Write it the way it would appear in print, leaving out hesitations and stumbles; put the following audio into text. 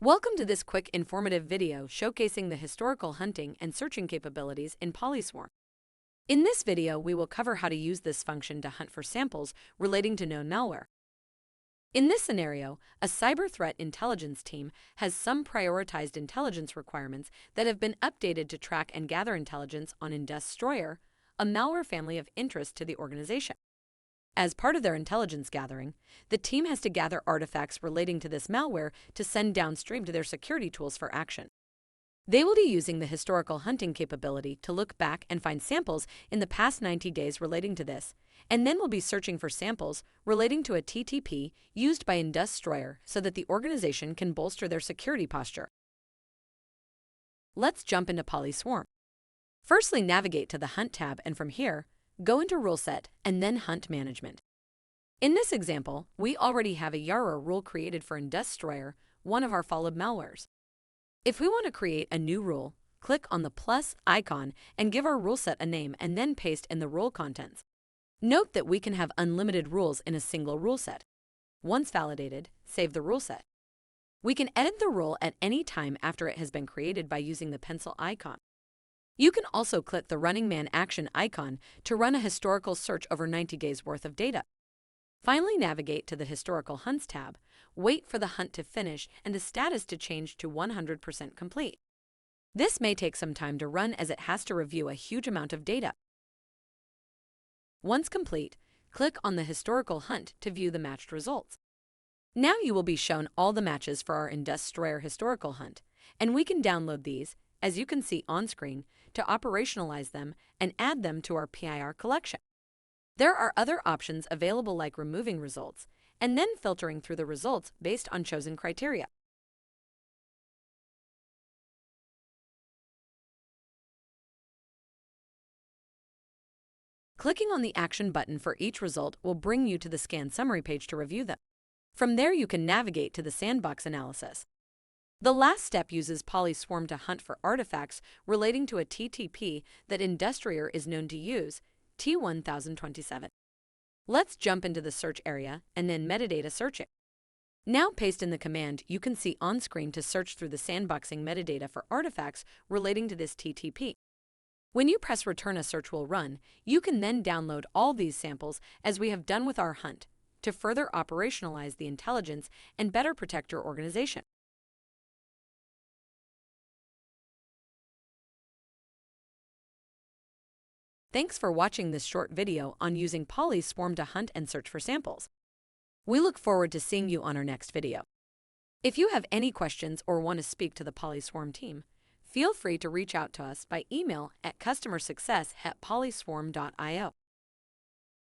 Welcome to this quick informative video showcasing the historical hunting and searching capabilities in PolySwarm. In this video, we will cover how to use this function to hunt for samples relating to known malware. In this scenario, a cyber threat intelligence team has some prioritized intelligence requirements that have been updated to track and gather intelligence on Industoryer, a malware family of interest to the organization. As part of their intelligence gathering, the team has to gather artifacts relating to this malware to send downstream to their security tools for action. They will be using the historical hunting capability to look back and find samples in the past 90 days relating to this, and then will be searching for samples relating to a TTP used by Industoryer so that the organization can bolster their security posture. Let's jump into PolySwarm. Firstly, navigate to the Hunt tab, and from here, go into Rule Set and then Hunt Management. In this example, we already have a Yara rule created for Industoryer, one of our followed malwares. If we want to create a new rule, click on the plus icon and give our rule set a name and then paste in the rule contents. Note that we can have unlimited rules in a single rule set. Once validated, save the rule set. We can edit the rule at any time after it has been created by using the pencil icon. You can also click the Running Man action icon to run a historical search over 90 days worth of data. Finally, navigate to the Historical Hunts tab, wait for the hunt to finish and the status to change to 100% complete. This may take some time to run as it has to review a huge amount of data. Once complete, click on the Historical Hunt to view the matched results. Now you will be shown all the matches for our Industoryer historical hunt, and we can download these, as you can see on screen, to operationalize them and add them to our PIR collection. There are other options available like removing results and then filtering through the results based on chosen criteria. Clicking on the action button for each result will bring you to the scan summary page to review them. From there, you can navigate to the sandbox analysis. The last step uses PolySwarm to hunt for artifacts relating to a TTP that Industoryer is known to use, T1027. Let's jump into the search area and then metadata searching. Now paste in the command you can see on screen to search through the sandboxing metadata for artifacts relating to this TTP. When you press return, a search will run. You can then download all these samples as we have done with our hunt to further operationalize the intelligence and better protect your organization. Thanks for watching this short video on using PolySwarm to hunt and search for samples. We look forward to seeing you on our next video. If you have any questions or want to speak to the PolySwarm team, feel free to reach out to us by email at customersuccess@polyswarm.io.